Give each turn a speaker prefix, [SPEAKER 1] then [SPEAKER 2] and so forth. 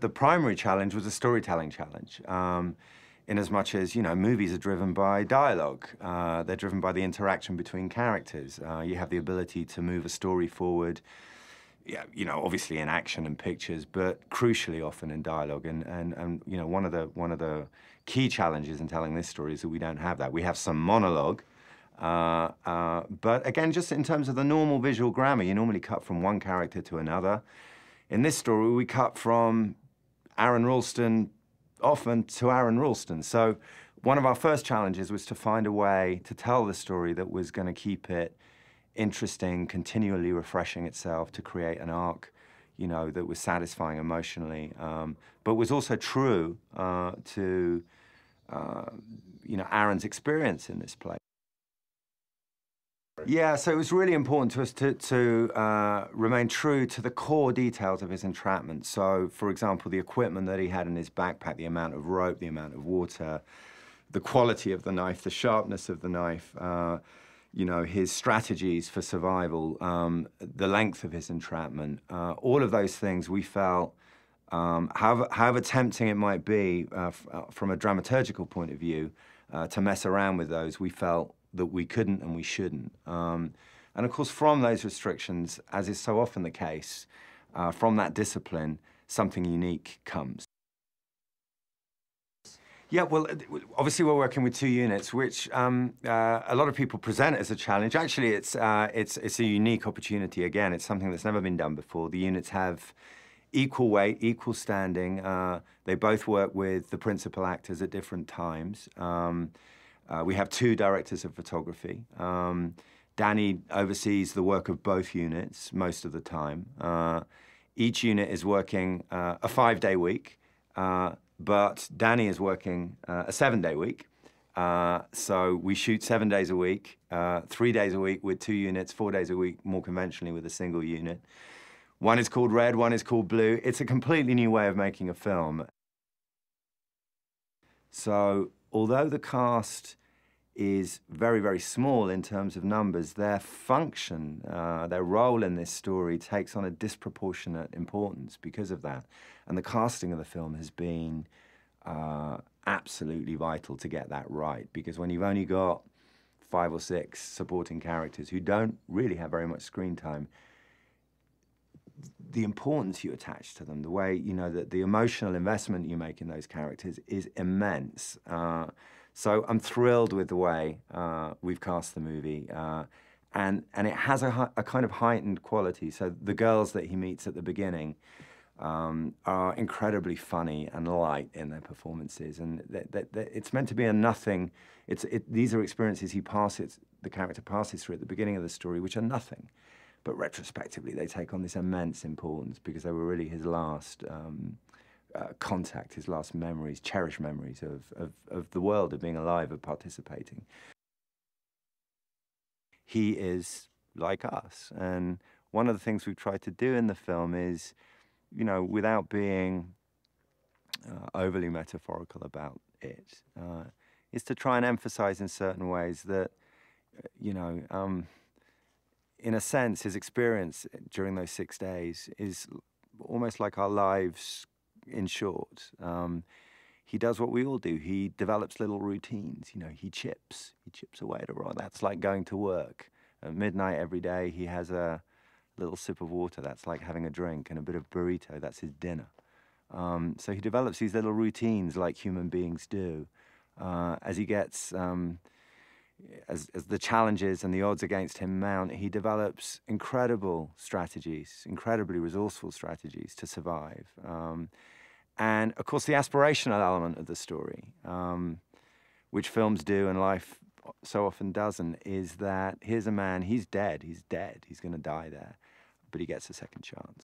[SPEAKER 1] The primary challenge was a storytelling challenge, in as much as, you know, movies are driven by dialogue. They're driven by the interaction between characters. You have the ability to move a story forward, yeah, you know, obviously in action and pictures, but crucially often in dialogue. And you know, one of the key challenges in telling this story is that we don't have that. We have some monologue, but again, just in terms of the normal visual grammar, you normally cut from one character to another. In this story, we cut from Aaron Ralston often to Aaron Ralston. So one of our first challenges was to find a way to tell the story that was going to keep it interesting, continually refreshing itself, to create an arc, you know, that was satisfying emotionally, but was also true to, you know, Aaron's experience in this play. Yeah, so it was really important to us to remain true to the core details of his entrapment. So, for example, the equipment that he had in his backpack, the amount of rope, the amount of water, the quality of the knife, the sharpness of the knife, you know, his strategies for survival, the length of his entrapment, all of those things we felt, however tempting it might be from a dramaturgical point of view, to mess around with those, we felt that we couldn't and we shouldn't. And of course, from those restrictions, as is so often the case, from that discipline, something unique comes. Yeah, well, obviously we're working with 2 units, which a lot of people present as a challenge. Actually, it's a unique opportunity. Again, it's something that's never been done before. The units have equal weight, equal standing. They both work with the principal actors at different times. We have 2 directors of photography. Danny oversees the work of both units most of the time. Each unit is working a 5-day week, but Danny is working a 7-day week. So we shoot 7 days a week, 3 days a week with 2 units, 4 days a week more conventionally with a single unit. One is called Red, one is called Blue. It's a completely new way of making a film. So although the cast is very, very small in terms of numbers, their function, their role in this story takes on a disproportionate importance because of that. And the casting of the film has been absolutely vital to get that right, because when you've only got 5 or 6 supporting characters who don't really have very much screen time, the importance you attach to them, the way, you know, the emotional investment you make in those characters is immense. So I'm thrilled with the way we've cast the movie, and it has a kind of heightened quality. So the girls that he meets at the beginning are incredibly funny and light in their performances, and it's meant to be a nothing. These are experiences the character passes through at the beginning of the story, which are nothing. But retrospectively, they take on this immense importance because they were really his last contact, his last memories, cherished memories of the world, of being alive, of participating. He is like us. And one of the things we've tried to do in the film is, you know, without being overly metaphorical about it, is to try and emphasize in certain ways that, you know, in a sense, his experience during those 6 days is almost like our lives in short. He does what we all do. He develops little routines. You know, he chips away at a rock. That's like going to work. At midnight every day, he has a little sip of water. That's like having a drink, and a bit of burrito. That's his dinner. So he develops these little routines like human beings do. As he gets... As the challenges and the odds against him mount, he develops incredible strategies, incredibly resourceful strategies to survive. And of course, the aspirational element of the story, which films do and life so often doesn't, is that here's a man, he's dead, he's going to die there, but he gets a second chance.